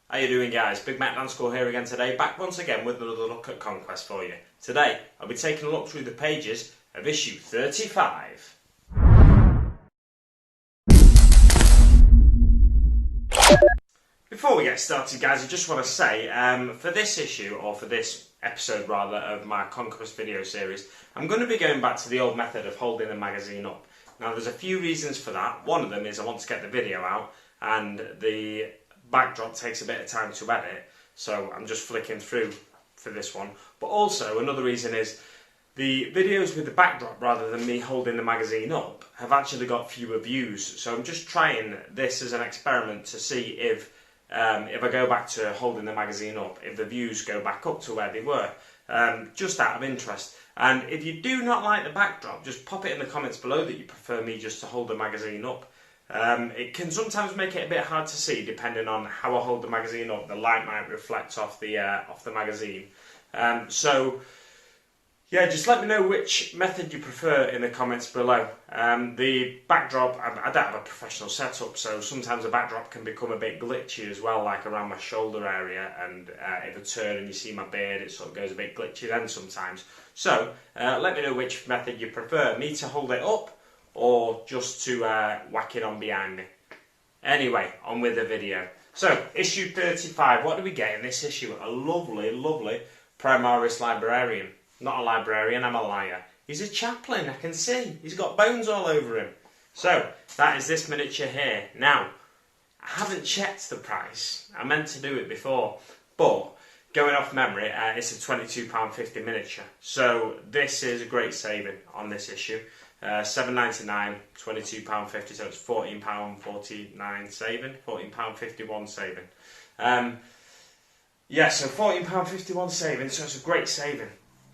How you doing, guys? Big Mac Danschool here again today, back once again with another look at Conquest for you. Today, I'll be taking a look through the pages of issue 35. Before we get started, guys, I just want to say, for this issue, or for this episode rather, of my Conquest video series, I'm going to be going back to the old method of holding the magazine up. Now, there's a few reasons for that. One of them is I want to get the video out, and the backdrop takes a bit of time to edit, so I'm just flicking through for this one. But also, another reason is the videos with the backdrop, rather than me holding the magazine up, have actually got fewer views. So I'm just trying this as an experiment to see if I go back to holding the magazine up, if the views go back up to where they were, just out of interest. And if you do not like the backdrop, just pop it in the comments below that you prefer me just to hold the magazine up. It can sometimes make it a bit hard to see depending on how I hold the magazine up. The light might reflect off the magazine. So yeah, just let me know which method you prefer in the comments below. The backdrop, I don't have a professional setup, so sometimes the backdrop can become a bit glitchy as well, like around my shoulder area, and if I turn and you see my beard, it sort of goes a bit glitchy then sometimes. So let me know which method you prefer, me to hold it up or just to whack it on behind me. Anyway, on with the video. So, issue 35, what do we get in this issue? A lovely, lovely Primaris librarian. Not a librarian, I'm a liar. He's a chaplain, I can see. He's got bones all over him. So, that is this miniature here. Now, I haven't checked the price. I meant to do it before. But, going off memory, it's a £22.50 miniature. So, this is a great saving on this issue. £7.99, £22.50, so it's £14.49 saving, £14.51 saving. Yeah, so £14.51 saving, so it's a great saving.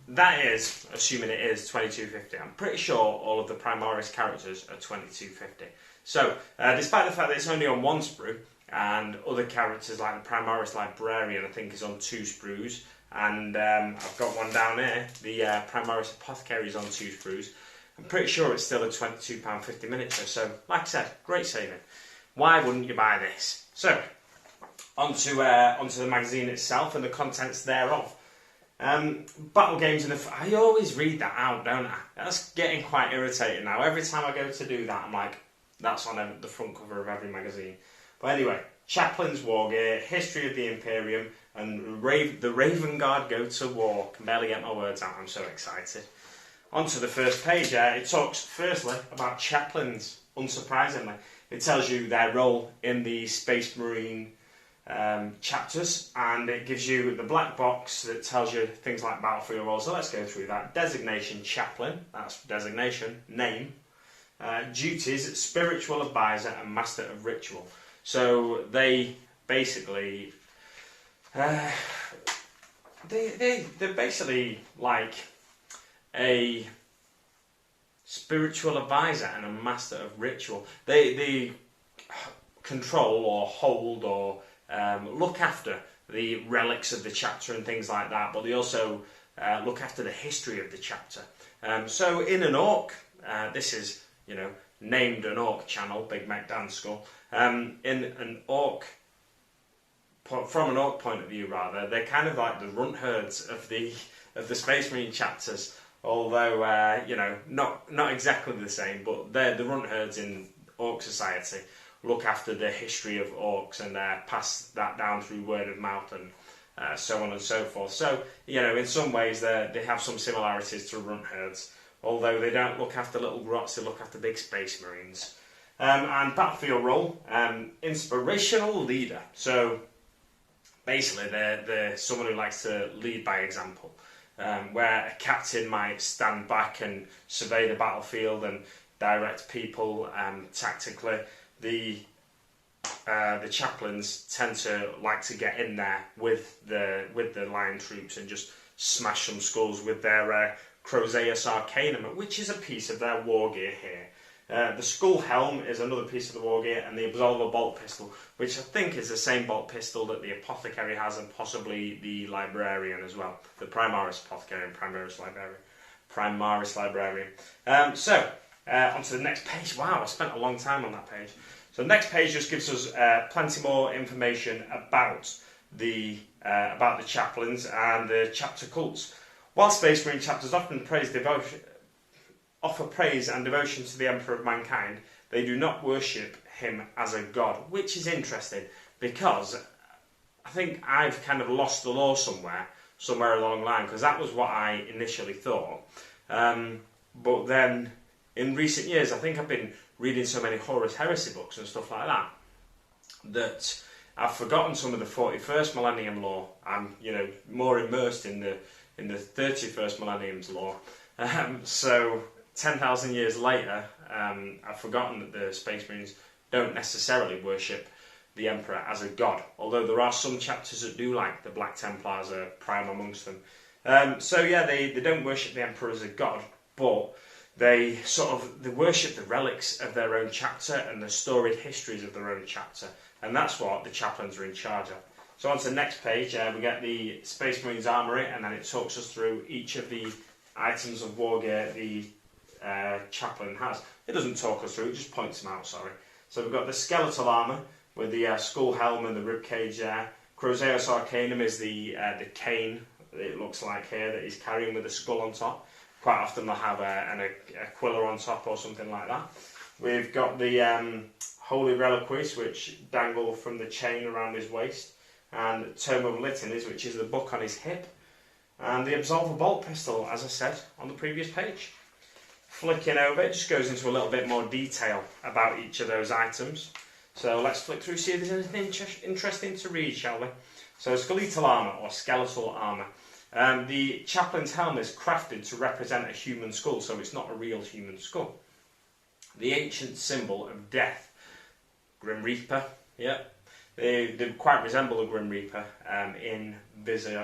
That is, assuming it is £22.50. I'm pretty sure all of the Primaris characters are £22.50. So, despite the fact that it's only on one sprue, and other characters like the Primaris Librarian I think is on 2 sprues, and I've got one down here, the Primaris Apothecary is on 2 sprues, I'm pretty sure it's still a £22.50 miniature, so like I said, great saving. Why wouldn't you buy this? So, onto the magazine itself and the contents thereof. Battle games I always read that out, don't I? That's getting quite irritating now. Every time I go to do that, I'm like, that's on the front cover of every magazine. But anyway, Chaplains War Gear, History of the Imperium, and the Raven Guard Go to War. Can barely get my words out, I'm so excited. Onto the first page, it talks firstly about chaplains, unsurprisingly. It tells you their role in the Space Marine chapters, and it gives you the black box that tells you things like battlefield roles. So let's go through that. Designation, chaplain, that's designation. Name, duties, spiritual advisor and master of ritual. So they basically, they're basically like a spiritual advisor and a master of ritual. They control or hold or look after the relics of the chapter and things like that, but they also look after the history of the chapter. So in an orc, this is, you know, named an orc channel, Big Mac Danschool. In an orc, from an orc point of view rather, they're kind of like the runt herds of the Space Marine chapters. Although, you know, not exactly the same, but they're the runt herds in Orc Society, look after the history of orcs and pass that down through word of mouth and so on and so forth. So, you know, in some ways they have some similarities to runt herds, although they don't look after little grots, they look after big Space Marines. And battlefield role, inspirational leader. So, basically, they're someone who likes to lead by example. Where a captain might stand back and survey the battlefield and direct people tactically, the chaplains tend to like to get in there with the line troops and just smash some skulls with their Crozeus Arcanum, which is a piece of their war gear here. The skull helm is another piece of the war gear, and the Absolver bolt pistol, which I think is the same bolt pistol that the Apothecary has, and possibly the Librarian as well. The Primaris Apothecary and Primaris Librarian. So, onto the next page. Wow, I spent a long time on that page. So the next page just gives us plenty more information about the chaplains and the chapter cults. While Space Marine chapters often offer praise and devotion to the Emperor of Mankind, they do not worship him as a god, which is interesting because I think I've kind of lost the law somewhere along the line, because that was what I initially thought. But then in recent years, I think I've been reading so many Horus Heresy books and stuff like that I've forgotten some of the 41st millennium lore. I'm, more immersed in the 31st millennium's lore. So 10,000 years later, I've forgotten that the Space Marines don't necessarily worship the Emperor as a god, although there are some chapters that do, like the Black Templars are prime amongst them. They don't worship the Emperor as a god, but they worship the relics of their own chapter and the storied histories of their own chapter, and that's what the chaplains are in charge of. So on to the next page, we get the Space Marines Armoury, and then it talks us through each of the items of war gear the chaplain has. It doesn't talk us through, it just points them out, sorry. So we've got the skeletal armour with the skull helm and the ribcage there. Crozeus Arcanum is the cane, it looks like here, that he's carrying with a skull on top. Quite often they'll have a quiller on top or something like that. We've got the Holy Reliquaries, which dangle from the chain around his waist, and Tome of Litanies, which is the book on his hip, and the Absolver Bolt Pistol, as I said on the previous page. Flicking over, it just goes into a little bit more detail about each of those items. So let's flick through, see if there's anything interesting to read, shall we? So skeletal armour, or skeletal armour. The chaplain's helm is crafted to represent a human skull, so it's not a real human skull. The ancient symbol of death, Grim Reaper, yep. They quite resemble a Grim Reaper in visage.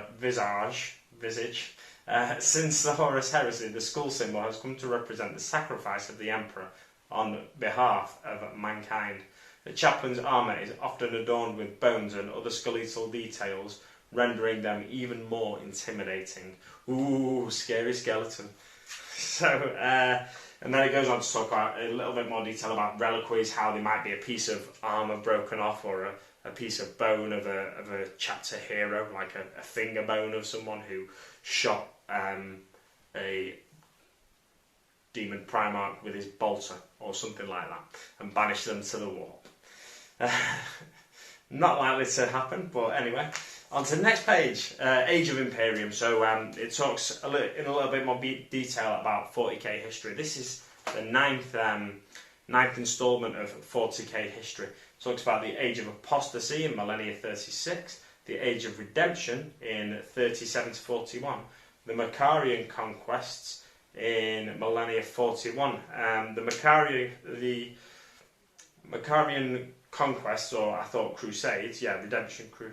Since the Horus Heresy, the skull symbol has come to represent the sacrifice of the Emperor on behalf of mankind. The chaplain's armour is often adorned with bones and other skeletal details, rendering them even more intimidating. Ooh, scary skeleton. So, and then it goes on to talk about a little bit more detail about reliquaries, how they might be a piece of armour broken off, or a piece of bone of a chapter hero, like a finger bone of someone who shot a demon Primarch with his bolter, or something like that, and banished them to the warp. Not likely to happen, but anyway. On to the next page, Age of Imperium. So it talks in a little bit more detail about 40k history. This is the ninth instalment of 40k history. It talks about the Age of Apostasy in Millennia 36, the Age of Redemption in 37 to 41, the Macarian Conquests in Millennia 41. The Macarian Conquests, or I thought Crusades, Redemption Crew.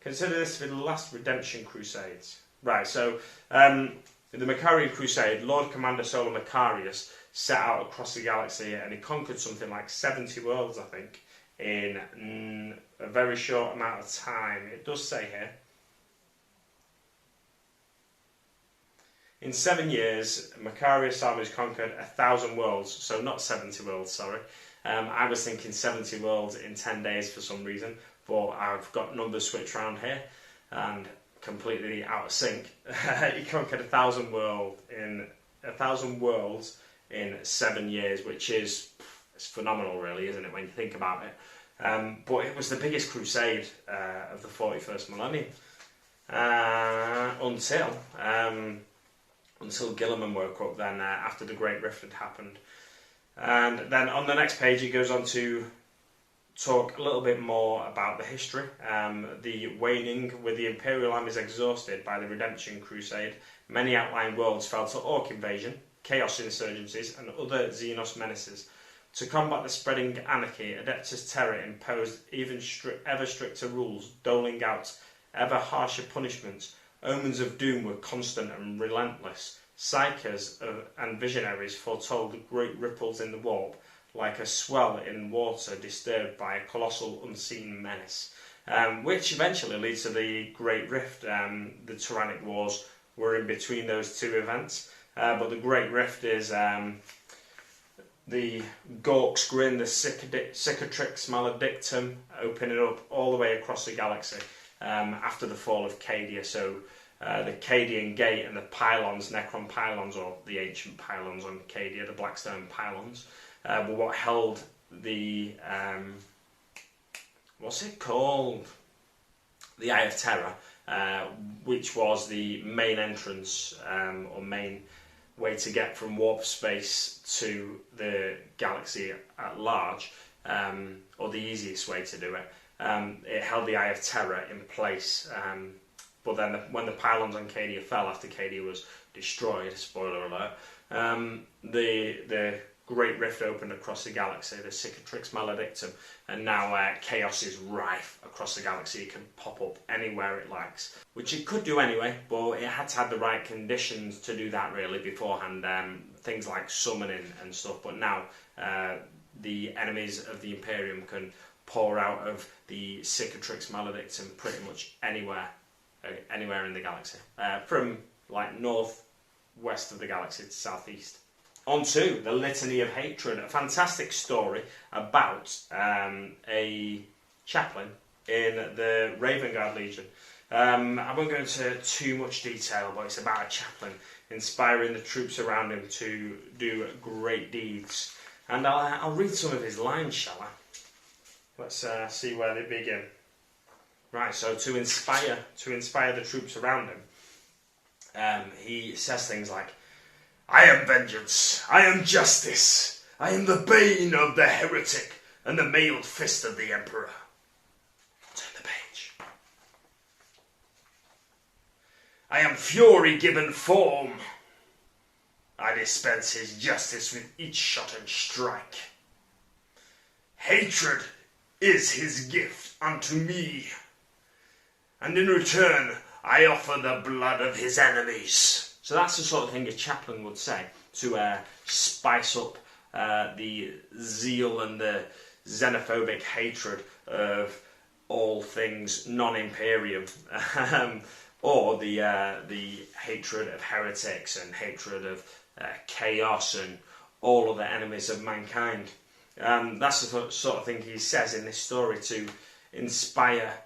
Consider this to be the last Redemption Crusades. Right, so the Macarian Crusade, Lord Commander Solar Macarius set out across the galaxy, and he conquered something like 70 worlds, I think, in a very short amount of time. It does say here. In 7 years, Macarius' armies conquered 1,000 worlds, so not 70 worlds, sorry. I was thinking 70 worlds in 10 days for some reason, but I've got numbers switched around here and completely out of sync. He conquered 1,000 worlds in 7 years, which is phenomenal, really, isn't it, when you think about it? But it was the biggest crusade of the 41st millennium until Guilliman woke up. Then after the Great Rift had happened. And then on the next page it goes on to talk a little bit more about the history. The waning, with the Imperial armies exhausted by the Redemption Crusade, many outlying worlds fell to Orc invasion, Chaos insurgencies and other Xenos menaces. To combat the spreading anarchy, Adeptus Terra imposed ever stricter rules, doling out ever harsher punishments. Omens of doom were constant and relentless. Psychers and visionaries foretold great ripples in the warp, like a swell in water disturbed by a colossal unseen menace, which eventually leads to the Great Rift. The Tyrannic Wars were in between those two events, but the Great Rift is the Gork's Grin, the Cicatrix Maledictum, opening up all the way across the galaxy after the fall of Cadia. So the Cadian Gate and the pylons, Necron pylons, or the ancient pylons on Cadia, the Blackstone pylons, were what held the, what's it called? The Eye of Terror, which was the main entrance or main way to get from warp space to the galaxy at large, or the easiest way to do it. It held the Eye of Terror in place, but then when the pylons on Cadia fell after Cadia was destroyed, spoiler alert, the Great Rift opened across the galaxy, the Cicatrix Maledictum, and now chaos is rife across the galaxy. It can pop up anywhere it likes, which it could do anyway, but it had to have the right conditions to do that really beforehand, things like summoning and stuff. But now the enemies of the Imperium can pour out of the Cicatrix Maledictum pretty much anywhere in the galaxy, from like north-west of the galaxy to southeast. On to the Litany of Hatred, a fantastic story about a chaplain in the Raven Guard Legion. I won't go into too much detail, but it's about a chaplain inspiring the troops around him to do great deeds. And I'll read some of his lines, shall I? Let's see where they begin. Right, so to inspire the troops around him, he says things like, "I am vengeance, I am justice, I am the bane of the heretic and the mailed fist of the emperor." Turn the page. "I am fury given form. I dispense his justice with each shot and strike. Hatred is his gift unto me, and in return I offer the blood of his enemies." So that's the sort of thing a chaplain would say to spice up the zeal and the xenophobic hatred of all things non-imperium, or the hatred of heretics and hatred of chaos and all other enemies of mankind. That's the sort of thing he says in this story to inspire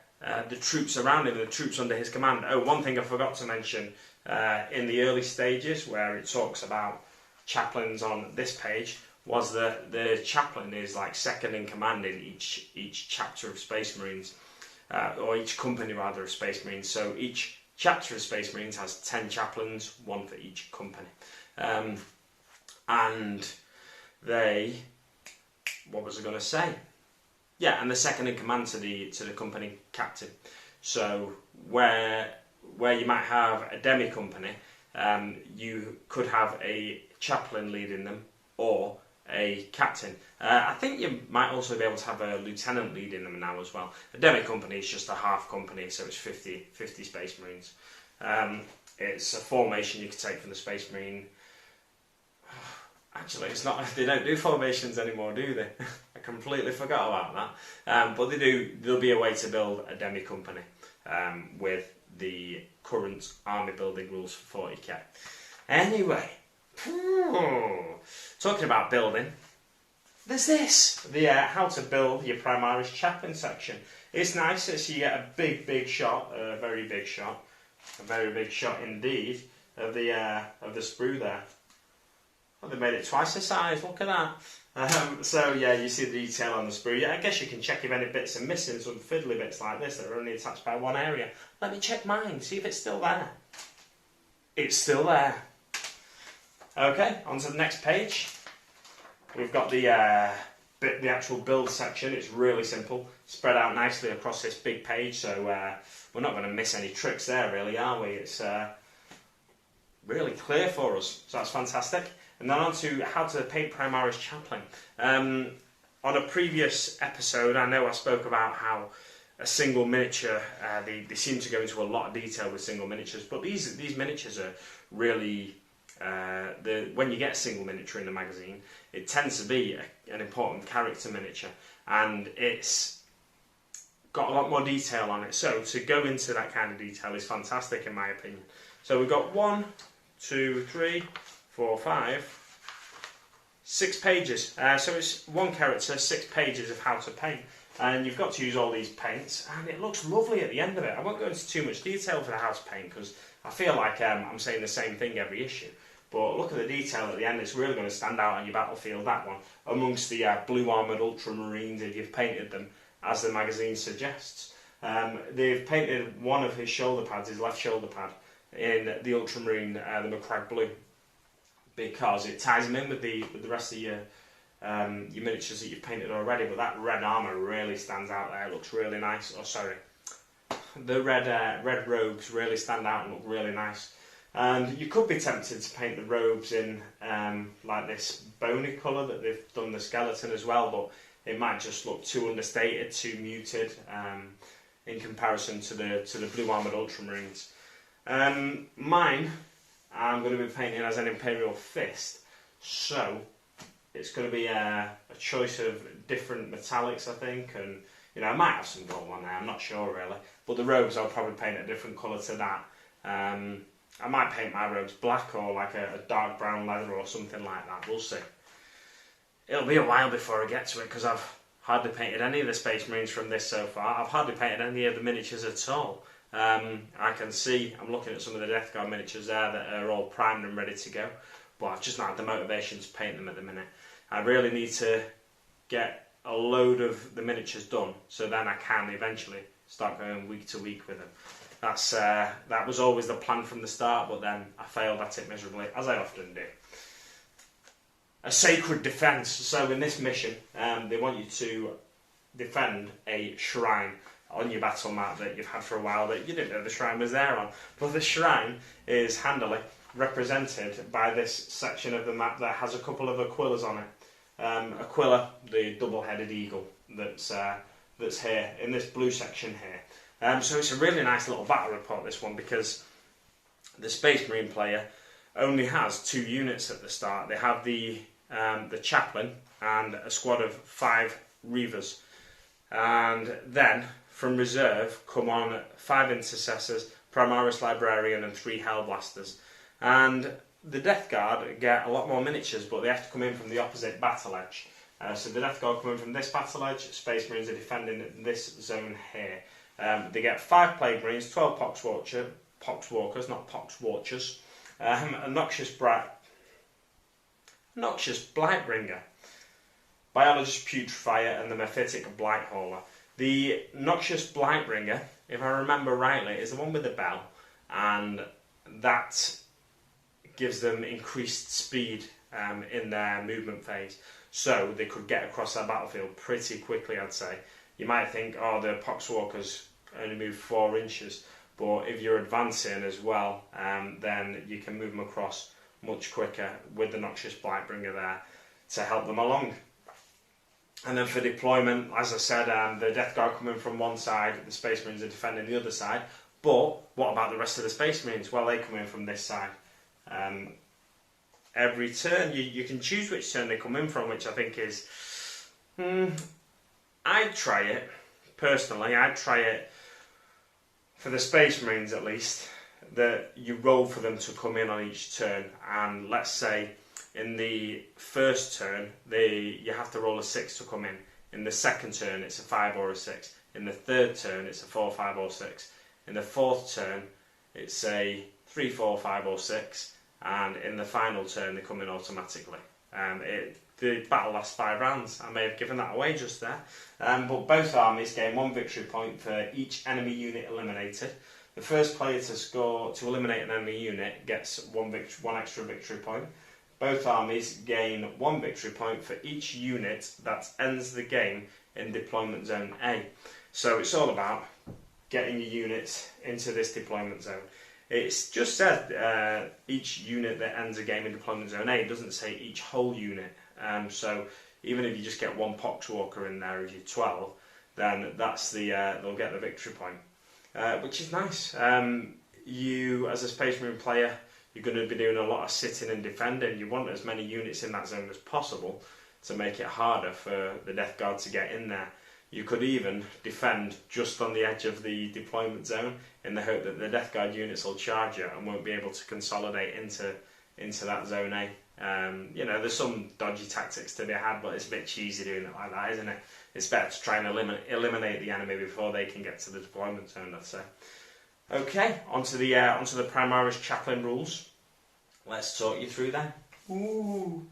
the troops around him, the troops under his command. Oh, one thing I forgot to mention. In the early stages, where it talks about chaplains on this page, was that the chaplain is like second in command in each chapter of Space Marines, or each company rather of Space Marines. So each chapter of Space Marines has 10 chaplains, one for each company, and they, what was I going to say? Yeah, and the second in command to the company captain. So where you might have a demi-company, you could have a chaplain leading them, or a captain. I think you might also be able to have a lieutenant leading them now as well. A demi-company is just a half company, so it's 50 Space Marines. It's a formation you could take from the Space Marine. Actually, it's not. They don't do formations anymore, do they? I completely forgot about that. But they do. There'll be a way to build a demi-company with the current army building rules for 40k. Anyway, talking about building, there's this, the how to build your Primaris Chaplain section. It's nice, so you get a big shot, a very big shot indeed of the sprue there. Well, they made it twice the size. Look at that. So yeah, you see the detail on the sprue. Yeah, I guess you can check if any bits are missing, some fiddly bits like this that are only attached by one area. Let me check mine, see if it's still there. It's still there. Okay, on to the next page. We've got the actual build section. It's really simple, spread out nicely across this big page. So we're not going to miss any tricks there, really, are we? It's really clear for us, so that's fantastic. And then on to how to paint Primaris Chaplain. On a previous episode, I know I spoke about how a single miniature, they seem to go into a lot of detail with single miniatures, but these miniatures are really, when you get a single miniature in the magazine, it tends to be an important character miniature, and it's got a lot more detail on it. So to go into that kind of detail is fantastic in my opinion. So we've got 1, 2, 3, 4, 5, 6 pages. So it's 1 character, 6 pages of how to paint. And you've got to use all these paints, and it looks lovely at the end of it. I won't go into too much detail for the how to paint, because I feel like I'm saying the same thing every issue. But look at the detail at the end, it's really going to stand out on your battlefield, that one, amongst the blue armoured ultramarines if you've painted them, as the magazine suggests. They've painted one of his shoulder pads, his left shoulder pad, in the ultramarine, the McCrag blue, because it ties him in with the rest of your miniatures that you've painted already. But that red armour really stands out there, it looks really nice. Oh, sorry. The red robes really stand out and look really nice. And you could be tempted to paint the robes in like this bony colour that they've done the skeleton as well, but it might just look too understated, too muted in comparison to the blue armoured ultramarines. Mine, I'm going to be painting as an Imperial Fist, so it's going to be a choice of different metallics, I think, and I might have some gold on there, I'm not sure really, but the robes I'll probably paint a different colour to that. I might paint my robes black or like a dark brown leather or something like that, we'll see. It'll be a while before I get to it, because I've hardly painted any of the Space Marines from this so far. I've hardly painted any of the miniatures at all. I can see, I'm looking at some of the Death Guard miniatures there that are all primed and ready to go, but I've just not had the motivation to paint them at the minute. I really need to get a load of the miniatures done, so then I can eventually start going week to week with them. That was always the plan from the start, but then I failed at it miserably, as I often do. A sacred defence. So in this mission, they want you to defend a shrine on your battle map that you've had for a while that you didn't know the shrine was there on. But the shrine is handily represented by this section of the map that has a couple of aquillas on it. Aquila, the double-headed eagle that's here in this blue section here. So it's a really nice little battle report, this one, because the Space Marine player only has 2 units at the start. They have the chaplain and a squad of 5 reavers, and then from reserve come on 5 intercessors, Primaris Librarian and 3 Hellblasters. And the Death Guard get a lot more miniatures, but they have to come in from the opposite battle edge. So the Death Guard come in from this battle edge, Space Marines are defending this zone here. They get 5 Plague Marines, 12 Poxwalkers, not Poxwatchers, a Noxious Blightbringer, Biologist Putrefier, and the Mephitic Blighthauler. The Noxious Blightbringer, if I remember rightly, is the one with the bell, and that gives them increased speed in their movement phase, so they could get across that battlefield pretty quickly, I'd say. You might think, oh, the Poxwalkers only move 4 inches, but if you're advancing as well, then you can move them across much quicker with the Noxious Blightbringer there to help them along. And then for deployment, as I said, the Death Guard coming from one side, the Space Marines are defending the other side. But what about the rest of the Space Marines? Well, they come in from this side. Every turn, you can choose which turn they come in from, which I think is... I'd try it, personally, I'd try it for the Space Marines at least, that you roll for them to come in on each turn, and let's say in the first turn you have to roll a 6 to come in the second turn it's a 5 or a 6, in the third turn it's a 4, 5 or 6, in the fourth turn it's a 3, 4, 5 or 6, and in the final turn they come in automatically. The battle lasts 5 rounds. I may have given that away just there. But both armies gain 1 victory point for each enemy unit eliminated. The first player to eliminate an enemy unit gets 1 extra victory point. Both armies gain 1 victory point for each unit that ends the game in Deployment Zone A. So it's all about getting your units into this deployment zone. It's just said each unit that ends a game in Deployment Zone A. It doesn't say each whole unit. So even if you just get 1 Poxwalker in there of your 12, then that's they'll get the victory point, which is nice. You, as a Space Marine player, you're going to be doing a lot of sitting and defending. You want as many units in that zone as possible to make it harder for the Death Guard to get in there. You could even defend just on the edge of the deployment zone in the hope that the Death Guard units will charge you and won't be able to consolidate into that Zone A. You know, there's some dodgy tactics to be had, but it's a bit cheesy doing it like that, isn't it? It's better to try and eliminate the enemy before they can get to the deployment zone, I'd say. Okay, onto the Primaris Chaplain rules. Let's talk you through them. Ooh,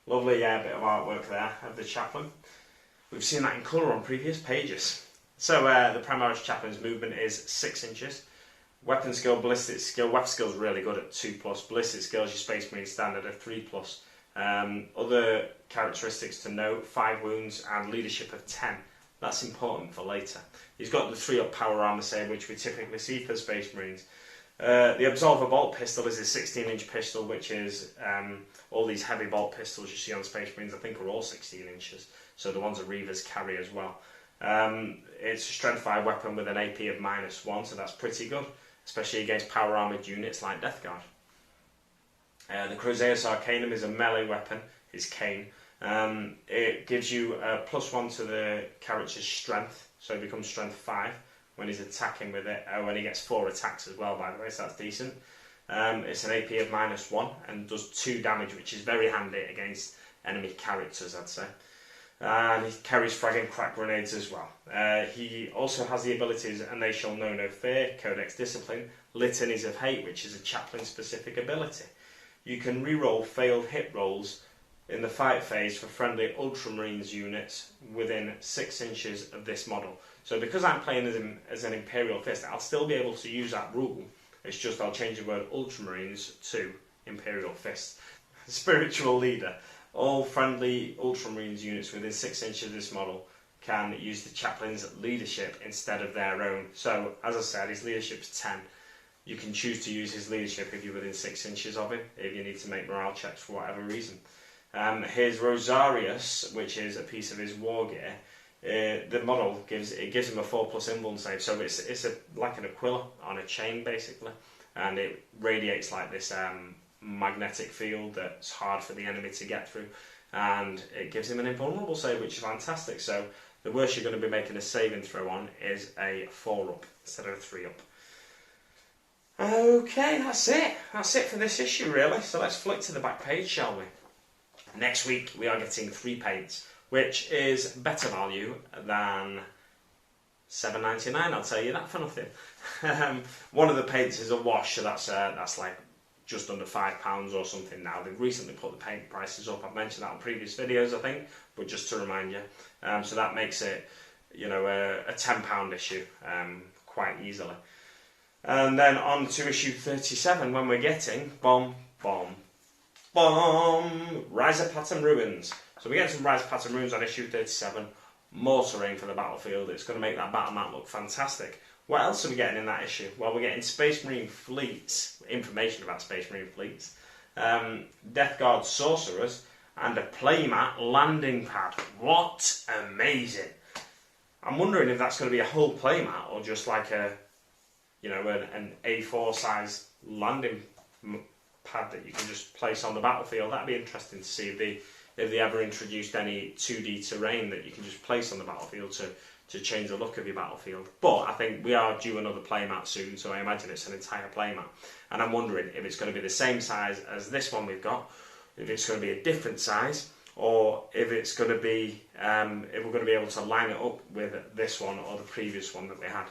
lovely bit of artwork there of the Chaplain. We've seen that in colour on previous pages. So the Primaris Chaplain's movement is 6 inches. Weapon skill, ballistic skill, weapon skill is really good at 2+. Ballistic skill is your Space Marine standard of 3+. Other characteristics to note: 5 wounds and leadership of 10. That's important for later. He's got the 3-up power armor save, which we typically see for Space Marines. The Absolver bolt pistol is a 16-inch pistol, which is all these heavy bolt pistols you see on Space Marines, I think, are all 16 inches. So the ones that Reavers carry as well. It's a strength 5 weapon with an AP of -1, so that's pretty good, especially against power armoured units like Death Guard. The Crusaeus Arcanum is a melee weapon, his cane. It gives you a +1 to the character's strength, so it becomes strength 5 when he's attacking with it, when he gets 4 attacks as well, by the way, so that's decent. It's an AP of -1 and does 2 damage, which is very handy against enemy characters, I'd say. And he carries frag and crack grenades as well. He also has the abilities And They Shall Know No Fear, Codex Discipline, Litanies of Hate, which is a chaplain specific ability. You can reroll failed hit rolls in the fight phase for friendly Ultramarines units within 6 inches of this model. So because I'm playing as an Imperial Fist, I'll still be able to use that rule. It's just I'll change the word Ultramarines to Imperial Fist. Spiritual Leader. All friendly Ultramarines units within 6 inches of this model can use the Chaplain's leadership instead of their own. So, as I said, his leadership's 10. You can choose to use his leadership if you're within 6 inches of him, if you need to make morale checks for whatever reason. His Rosarius, which is a piece of his war gear, the model gives him a 4+ invuln save, so it's like an Aquila on a chain basically, and it radiates like this magnetic field that's hard for the enemy to get through, and it gives him an invulnerable save, which is fantastic. So the worst you're going to be making a saving throw on is a 4-up instead of a 3-up. Okay, that's it for this issue really. So let's flick to the back page, shall we? Next week we are getting 3 paints, which is better value than $7.99, I'll tell you that for nothing. One of the paints is a wash, so that's like just under £5 or something now. They've recently put the paint prices up. I've mentioned that on previous videos, I think, but just to remind you. So that makes it, you know, a £10 issue quite easily. And then on to issue 37, when we're getting Rise of Pattern Ruins. So we get some Rise of Pattern Ruins on issue 37. More terrain for the battlefield. It's going to make that battle map look fantastic. What else are we getting in that issue? Well, we're getting Space Marine fleets, information about Space Marine fleets, Death Guard sorcerers, and a playmat landing pad. What amazing! I'm wondering if that's going to be a whole playmat or just like a, you know, an A4 size landing pad that you can just place on the battlefield. That'd be interesting to see if they ever introduced any 2D terrain that you can just place on the battlefield to change the look of your battlefield. But I think we are due another playmat soon, so I imagine it's an entire playmat. And I'm wondering if it's going to be the same size as this one we've got, if it's going to be a different size, or if it's going to be if we're going to be able to line it up with this one or the previous one that we had.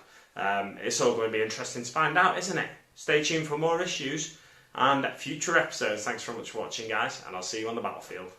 It's all going to be interesting to find out, isn't it? Stay tuned for more issues and future episodes. Thanks very much for watching, guys, and I'll see you on the battlefield.